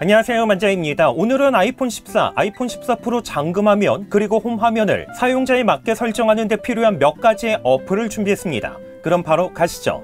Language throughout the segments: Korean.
안녕하세요, 만자입니다. 오늘은 아이폰 14, 아이폰 14 프로 잠금화면 그리고 홈화면을 사용자에 맞게 설정하는 데 필요한 몇 가지의 어플을 준비했습니다. 그럼 바로 가시죠.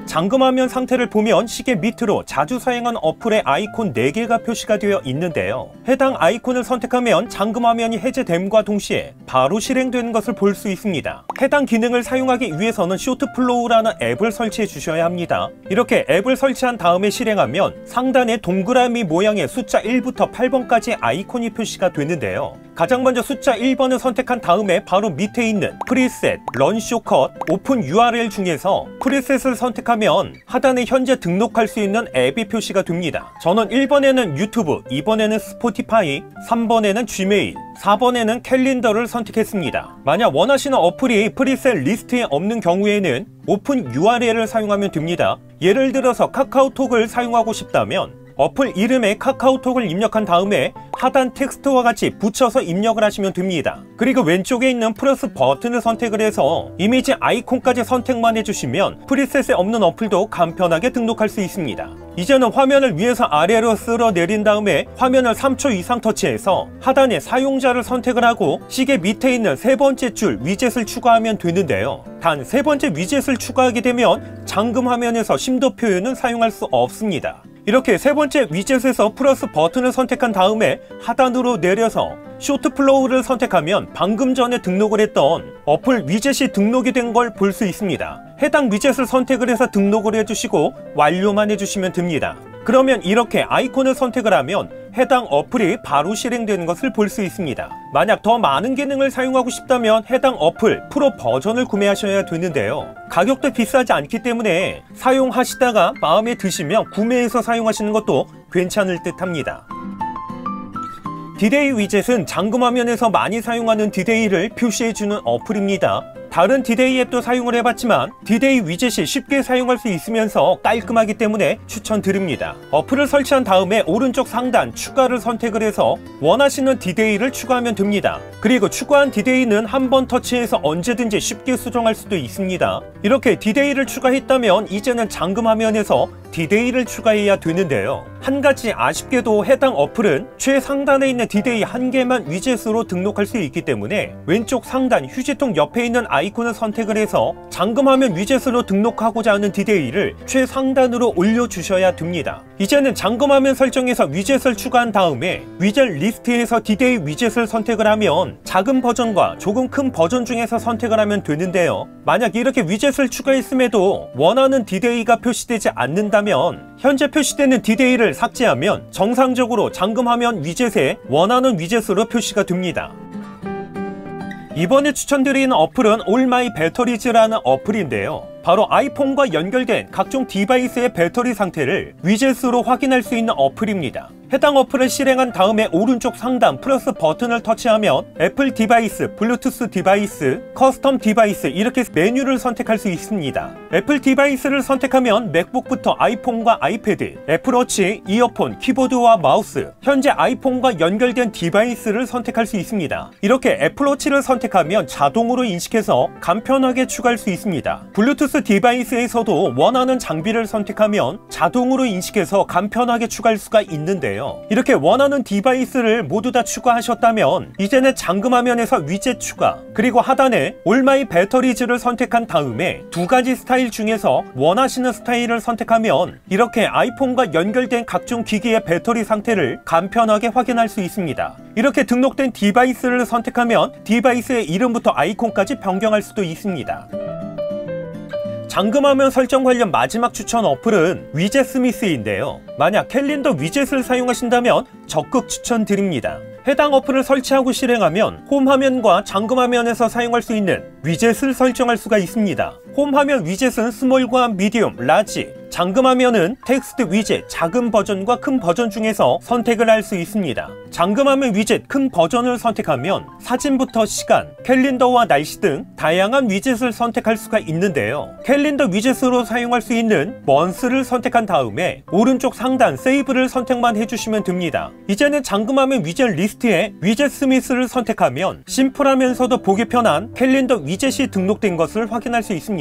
잠금화면 상태를 보면 시계 밑으로 자주 사용한 어플의 아이콘 4개가 표시가 되어 있는데요. 해당 아이콘을 선택하면 잠금화면이 해제됨과 동시에 바로 실행되는 것을 볼 수 있습니다. 해당 기능을 사용하기 위해서는 쇼트플로우라는 앱을 설치해 주셔야 합니다. 이렇게 앱을 설치한 다음에 실행하면 상단에 동그라미 모양의 숫자 1부터 8번까지 아이콘이 표시가 되는데요. 가장 먼저 숫자 1번을 선택한 다음에 바로 밑에 있는 프리셋, 런 쇼컷, 오픈 URL 중에서 프리셋을 선택하면 하단에 현재 등록할 수 있는 앱이 표시가 됩니다. 저는 1번에는 유튜브, 2번에는 스포티파이, 3번에는 지메일, 4번에는 캘린더를 선택했습니다. 만약 원하시는 어플이 프리셋 리스트에 없는 경우에는 오픈 URL을 사용하면 됩니다. 예를 들어서 카카오톡을 사용하고 싶다면 어플 이름에 카카오톡을 입력한 다음에 하단 텍스트와 같이 붙여서 입력을 하시면 됩니다. 그리고 왼쪽에 있는 플러스 버튼을 선택을 해서 이미지 아이콘까지 선택만 해주시면 프리셋에 없는 어플도 간편하게 등록할 수 있습니다. 이제는 화면을 위에서 아래로 쓸어 내린 다음에 화면을 3초 이상 터치해서 하단에 사용자를 선택을 하고 시계 밑에 있는 세 번째 줄 위젯을 추가하면 되는데요. 단 세 번째 위젯을 추가하게 되면 잠금 화면에서 심도 표현은 사용할 수 없습니다. 이렇게 세 번째 위젯에서 플러스 버튼을 선택한 다음에 하단으로 내려서 쇼트플로우를 선택하면 방금 전에 등록을 했던 어플 위젯이 등록이 된 걸 볼 수 있습니다. 해당 위젯을 선택을 해서 등록을 해주시고 완료만 해주시면 됩니다. 그러면 이렇게 아이콘을 선택을 하면 해당 어플이 바로 실행되는 것을 볼 수 있습니다. 만약 더 많은 기능을 사용하고 싶다면 해당 어플 프로 버전을 구매하셔야 되는데요. 가격도 비싸지 않기 때문에 사용하시다가 마음에 드시면 구매해서 사용하시는 것도 괜찮을 듯 합니다. 디데이 위젯은 잠금화면에서 많이 사용하는 디데이를 표시해주는 어플입니다. 다른 디데이 앱도 사용을 해봤지만 디데이 위젯이 쉽게 사용할 수 있으면서 깔끔하기 때문에 추천드립니다. 어플을 설치한 다음에 오른쪽 상단 추가를 선택을 해서 원하시는 디데이를 추가하면 됩니다. 그리고 추가한 디데이는 한 번 터치해서 언제든지 쉽게 수정할 수도 있습니다. 이렇게 디데이를 추가했다면 이제는 잠금화면에서 디데이를 추가해야 되는데요. 한 가지 아쉽게도 해당 어플은 최상단에 있는 디데이 한 개만 위젯으로 등록할 수 있기 때문에 왼쪽 상단 휴지통 옆에 있는 아이콘을 선택을 해서 잠금화면 위젯으로 등록하고자 하는 디데이를 최상단으로 올려주셔야 됩니다. 이제는 잠금화면 설정에서 위젯을 추가한 다음에 위젯 리스트에서 디데이 위젯을 선택을 하면 작은 버전과 조금 큰 버전 중에서 선택을 하면 되는데요. 만약 이렇게 위젯을 추가했음에도 원하는 디데이가 표시되지 않는다면 현재 표시되는 디데이를 삭제하면 정상적으로 잠금화면 위젯에 원하는 위젯으로 표시가 됩니다. 이번에 추천드리는 어플은 All My Batteries라는 어플인데요. 바로 아이폰과 연결된 각종 디바이스의 배터리 상태를 위젯으로 확인할 수 있는 어플입니다. 해당 어플을 실행한 다음에 오른쪽 상단 플러스 버튼을 터치하면 애플 디바이스, 블루투스 디바이스, 커스텀 디바이스 이렇게 메뉴를 선택할 수 있습니다. 애플 디바이스를 선택하면 맥북부터 아이폰과 아이패드, 애플워치, 이어폰, 키보드와 마우스, 현재 아이폰과 연결된 디바이스를 선택할 수 있습니다. 이렇게 애플워치를 선택하면 자동으로 인식해서 간편하게 추가할 수 있습니다. 블루투스 디바이스에서도 원하는 장비를 선택하면 자동으로 인식해서 간편하게 추가할 수가 있는데요. 이렇게 원하는 디바이스를 모두 다 추가하셨다면 이제는 잠금화면에서 위젯 추가 그리고 하단에 All My Batteries를 선택한 다음에 두 가지 스타일 중에서 원하시는 스타일을 선택하면 이렇게 아이폰과 연결된 각종 기기의 배터리 상태를 간편하게 확인할 수 있습니다. 이렇게 등록된 디바이스를 선택하면 디바이스의 이름부터 아이콘까지 변경할 수도 있습니다. 잠금화면 설정 관련 마지막 추천 어플은 위젯스미스인데요. 만약 캘린더 위젯을 사용하신다면 적극 추천드립니다. 해당 어플을 설치하고 실행하면 홈화면과 잠금화면에서 사용할 수 있는 위젯을 설정할 수가 있습니다. 홈화면 위젯은 스몰과 미디움, 라지, 잠금화면은 텍스트 위젯 작은 버전과 큰 버전 중에서 선택을 할 수 있습니다. 잠금화면 위젯 큰 버전을 선택하면 사진부터 시간, 캘린더와 날씨 등 다양한 위젯을 선택할 수가 있는데요. 캘린더 위젯으로 사용할 수 있는 먼스를 선택한 다음에 오른쪽 상단 세이브를 선택만 해주시면 됩니다. 이제는 잠금화면 위젯 리스트에 위젯 스미스를 선택하면 심플하면서도 보기 편한 캘린더 위젯이 등록된 것을 확인할 수 있습니다.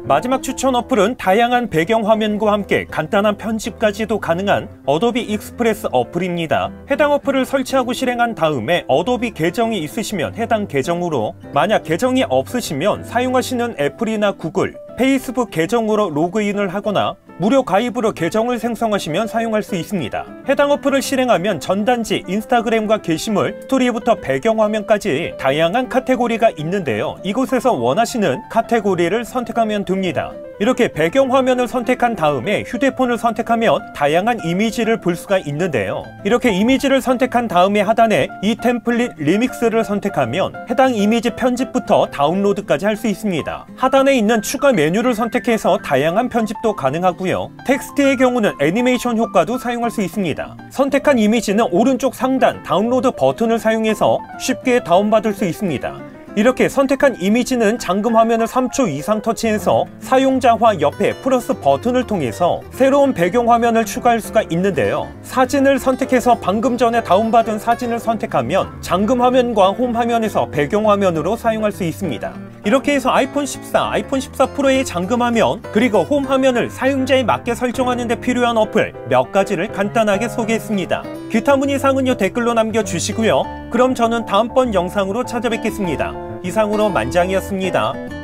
마지막 추천 어플은 다양한 배경 화면과 함께 간단한 편집까지도 가능한 어도비 익스프레스 어플입니다. 해당 어플을 설치하고 실행한 다음에 어도비 계정이 있으시면 해당 계정으로, 만약 계정이 없으시면 사용하시는 애플이나 구글, 페이스북 계정으로 로그인을 하거나 무료 가입으로 계정을 생성하시면 사용할 수 있습니다. 해당 어플을 실행하면 전단지, 인스타그램과 게시물, 스토리부터 배경화면까지 다양한 카테고리가 있는데요. 이곳에서 원하시는 카테고리를 선택하면 됩니다. 이렇게 배경화면을 선택한 다음에 휴대폰을 선택하면 다양한 이미지를 볼 수가 있는데요. 이렇게 이미지를 선택한 다음에 하단에 이 템플릿 리믹스를 선택하면 해당 이미지 편집부터 다운로드까지 할 수 있습니다. 하단에 있는 추가 메뉴를 선택해서 다양한 편집도 가능하고요. 텍스트의 경우는 애니메이션 효과도 사용할 수 있습니다. 선택한 이미지는 오른쪽 상단 다운로드 버튼을 사용해서 쉽게 다운받을 수 있습니다. 이렇게 선택한 이미지는 잠금 화면을 3초 이상 터치해서 사용자화 옆에 플러스 버튼을 통해서 새로운 배경 화면을 추가할 수가 있는데요. 사진을 선택해서 방금 전에 다운받은 사진을 선택하면 잠금 화면과 홈 화면에서 배경 화면으로 사용할 수 있습니다. 이렇게 해서 아이폰 14, 아이폰 14 프로의 잠금 화면, 그리고 홈 화면을 사용자에 맞게 설정하는 데 필요한 어플 몇 가지를 간단하게 소개했습니다. 기타 문의사항은요 댓글로 남겨주시고요. 그럼 저는 다음번 영상으로 찾아뵙겠습니다. 이상으로 만장이었습니다.